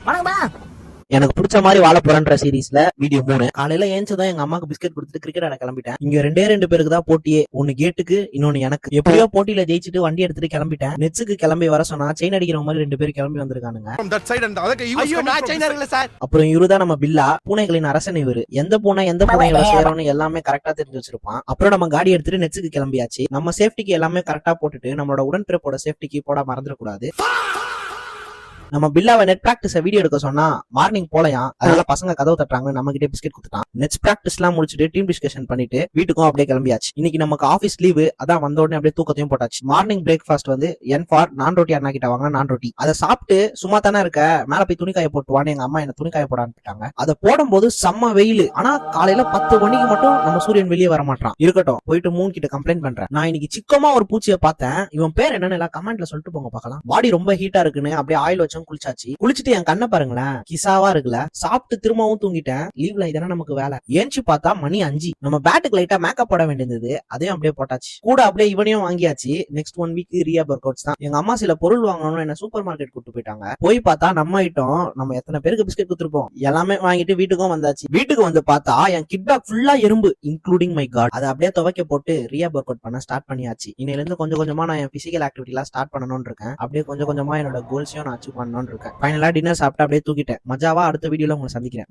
வணக்கம்மா. எனக்கு பிடிச்ச மாதிரி வாழ போறன்ற சீரீஸ்ல வீடியோ 3. காலையில ஏஞ்சதான் எங்க அம்மாக்கு பிஸ்கெட் கொடுத்துட்டு கிரிக்கெட் ஆட கிளம்பிட்டேன். இங்க ரெண்டு பேருக்கு தான் போட்டியே. ஒன்னு கேட்டுக்கு, இன்னொன்னு எனக்கு. எப்படியோ போட்டியில ஜெயிச்சுட்டு வண்டி எடுத்துட்டு கிளம்பிட்டேன். நெட்ஸுக்கு கிளம்பி வர சொன்னா செயின் அடிக்கிற மாதிரி 2 பேரும் கிளம்பி வந்திருக்கானுங்க. அப்புறம் இவருதான் நம்ம பில்லா, பூனைகளின் அரசன் இவரு. எந்த பூனை எந்த பூனையோட சேரம்னு எல்லாமே கரெக்டா தெரிஞ்சு வச்சிருப்பான். அப்புறம் நம்ம காடி எடுத்துட்டு நெட்ஸுக்கு கிளம்பியாச்சு. நம்ம சேஃப்டிக்கு எல்லாமே கரெக்டா போட்டுட்டு நம்மளோட உடன்பிறப்போட சேஃப்டிக்கு போட மறந்துடக்கூடாது. நம்ம பில்லாவை நெட் பிராக்டிஸ் வீடியோ எடுக்க சொன்னா மார்னிங் போலையாம். அதனால பசங்க கதவு தட்டுறாங்க, நம்ம கிட்டே பிஸ்கெட் கொடுத்துட்டான். நெட் பிராக்டிஸ் எல்லாம் முடிச்சுட்டு டீம் டிஸ்கஷன் பண்ணிட்டு வீட்டுக்கும் அப்படியே கிளம்பியாச்சு. இன்னைக்கு நமக்கு ஆஃபீஸ் லீவு, அதான் வந்த உடனே அப்படியே தூக்கத்தையும் போட்டாச்சு. மார்னிங் பிரேக்ஃபாஸ்ட் வந்து என் ஃபார் நான் ரொட்டி அண்ணா கிட்ட வாங்க, நான் ரொட்டி. அதை சாப்பிட்டு சும்மா தானே இருக்க, மேல போய் துணிக்காய போட்டுவான்னு எங்க அம்மா என்ன துணிக்காய போட அனுப்பிட்டாங்க. அதை போடும்போது செம்ம வெயில். ஆனா காலையில 10 மணிக்கு மட்டும் நம்ம சூரியன் வெளியே வர மாட்டான். இருக்கட்டும், போயிட்டு 3 கிட்ட கம்ப்ளைண்ட் பண்றேன். நான் இன்னைக்கு சிக்கமா ஒரு பூச்சியை பார்த்தேன், இவன் பேர் என்னன்னு எல்லாம் கமெண்ட்ல சொல்லிட்டு போங்க பார்க்கலாம். பாடி ரொம்ப ஹீட்டா இருக்குன்னு அப்படியே ஆயில் வச்சும் குளிச்சாச்சு. என் கண்ணை பாருங்களேன், கிசாவா இருக்குல்ல. சாப்பிட்டு திரும்பவும் தூங்கிட்டேன். லீவ்ல இதெல்லாம் நமக்கு வேலை. ஏஞ்சி பார்த்தா மணி 5. நம்ம பேட்டுக்கு லைட்டா மேக்கப் போட வேண்டியது, அதையும் அப்படியே போட்டாச்சு. கூட அப்படியே இவனையும் வாங்கியாச்சு. Next 1 week Riya workouts தான். எங்க அம்மா சில பொருள் வாங்கணும்னு என்ன சூப்பர் மார்க்கெட் கூட்டு போயிட்டாங்க. போய் பார்த்தா நம்ம ஐட்டம், நம்ம எத்தனை பேருக்கு பிஸ்கெட் கொடுத்துருப்போம் எல்லாமே வாங்கிட்டு வீட்டுக்கும் வந்தாச்சு. வீட்டுக்கு வந்து பார்த்தா என் கிட் பேக் ஃபுல்லா எறும்பு, இன்க்ளூடிங் மை காட். அதை அப்படியே துவைக்க போட்டு ரியா ஒர்க் அவுட் பண்ண ஸ்டார்ட் பண்ணியாச்சு. இன்னையில இருந்து கொஞ்சம் கொஞ்சமா நான் என் பிசிக்கல் ஆக்டிவிட்டி எல்லாம் ஸ்டார்ட் பண்ணணும்னு இருக்கேன். அப்படியே கொஞ்சம் கொஞ்சமா என்னோட கோல்ஸையும் நான் அச்சீவ் பண்ணணும்னு இருக்கேன். ஃபைனலா டின்னர் சாப்பிட்டு அப்படியே தூக்கிட்டேன். மஜாவா அடுத்த வீடியோல உங்களை சந்திக்கிறேன்.